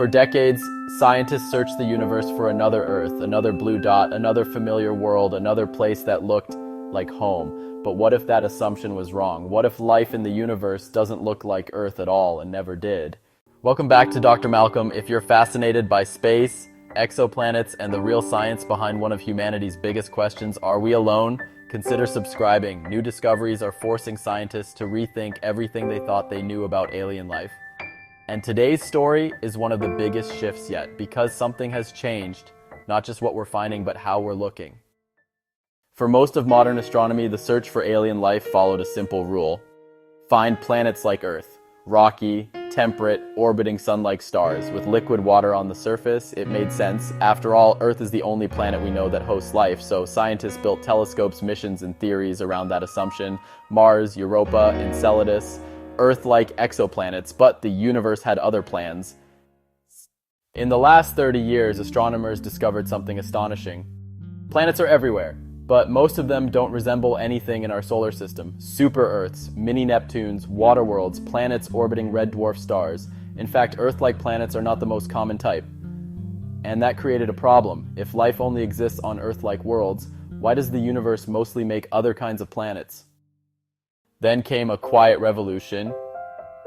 For decades, scientists searched the universe for another Earth, another blue dot, another familiar world, another place that looked like home. But what if that assumption was wrong? What if life in the universe doesn't look like Earth at all and never did? Welcome back to Dr. Malcolm. If you're fascinated by space, exoplanets, and the real science behind one of humanity's biggest questions, are we alone? Consider subscribing. New discoveries are forcing scientists to rethink everything they thought they knew about alien life. And today's story is one of the biggest shifts yet, because something has changed, not just what we're finding, but how we're looking. For most of modern astronomy, the search for alien life followed a simple rule. Find planets like Earth, rocky, temperate, orbiting sun-like stars. With liquid water on the surface, it made sense. After all, Earth is the only planet we know that hosts life, so scientists built telescopes, missions, and theories around that assumption. Mars, Europa, Enceladus, Earth-like exoplanets, but the universe had other plans. In the last 30 years, astronomers discovered something astonishing. Planets are everywhere, but most of them don't resemble anything in our solar system. Super-Earths, mini-Neptunes, water worlds, planets orbiting red dwarf stars. In fact, Earth-like planets are not the most common type. And that created a problem. If life only exists on Earth-like worlds, why does the universe mostly make other kinds of planets? Then came a quiet revolution.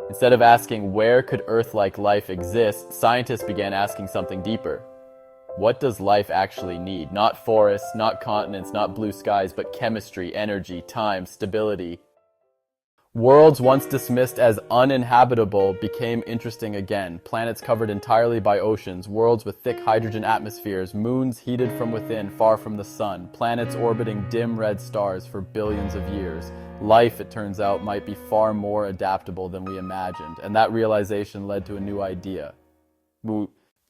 Instead of asking where could Earth-like life exist, scientists began asking something deeper. What does life actually need? Not forests, not continents, not blue skies, but chemistry, energy, time, stability. Worlds once dismissed as uninhabitable became interesting again. Planets covered entirely by oceans, worlds with thick hydrogen atmospheres, moons heated from within, far from the sun, planets orbiting dim red stars for billions of years. Life, it turns out, might be far more adaptable than we imagined, and that realization led to a new idea.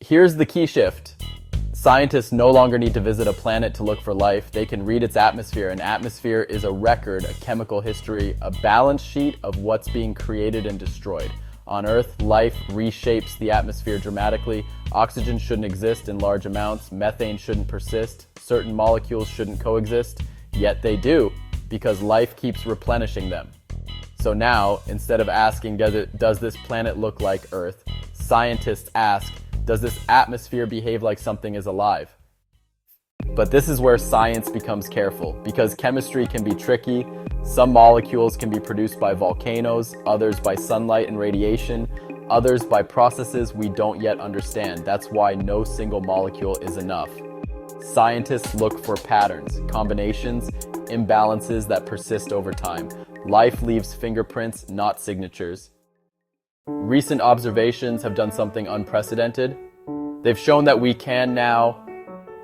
Here's the key shift. Scientists no longer need to visit a planet to look for life. They can read its atmosphere. An atmosphere is a record, a chemical history, a balance sheet of what's being created and destroyed. On Earth, life reshapes the atmosphere dramatically. Oxygen shouldn't exist in large amounts. Methane shouldn't persist. Certain molecules shouldn't coexist. Yet they do, because life keeps replenishing them. So now, instead of asking, does this planet look like Earth, scientists ask, does this atmosphere behave like something is alive? But this is where science becomes careful, because chemistry can be tricky. Some molecules can be produced by volcanoes, others by sunlight and radiation, others by processes we don't yet understand. That's why no single molecule is enough. Scientists look for patterns, combinations, imbalances that persist over time. Life leaves fingerprints, not signatures. Recent observations have done something unprecedented. They've shown that we can now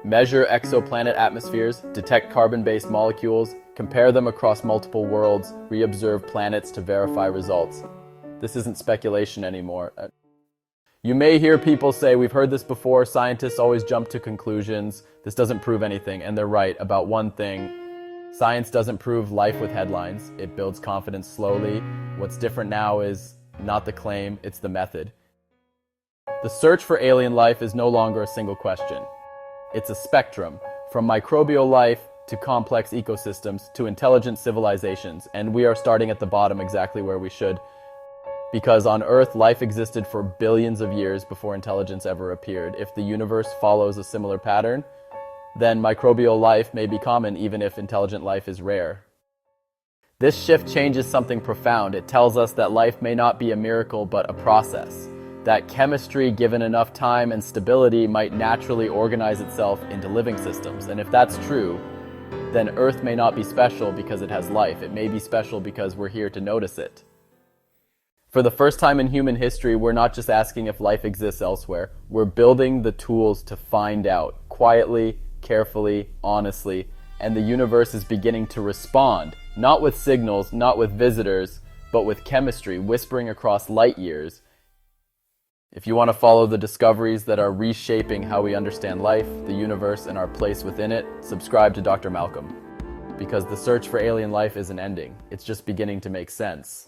measure exoplanet atmospheres, detect carbon-based molecules, compare them across multiple worlds, re-observe planets to verify results. This isn't speculation anymore. You may hear people say, we've heard this before, scientists always jump to conclusions, this doesn't prove anything, and they're right about one thing. Science doesn't prove life with headlines, it builds confidence slowly. What's different now is not the claim, it's the method. The search for alien life is no longer a single question. It's a spectrum, from microbial life to complex ecosystems to intelligent civilizations, and we are starting at the bottom exactly where we should. Because on Earth, life existed for billions of years before intelligence ever appeared. If the universe follows a similar pattern, then microbial life may be common even if intelligent life is rare. This shift changes something profound. It tells us that life may not be a miracle, but a process. That chemistry, given enough time and stability, might naturally organize itself into living systems. And if that's true, then Earth may not be special because it has life. It may be special because we're here to notice it. For the first time in human history, we're not just asking if life exists elsewhere. We're building the tools to find out, quietly, carefully, honestly, and the universe is beginning to respond, not with signals, not with visitors, but with chemistry whispering across light years. If you want to follow the discoveries that are reshaping how we understand life, the universe, and our place within it, subscribe to Dr. Malcolm. Because the search for alien life isn't ending, it's just beginning to make sense.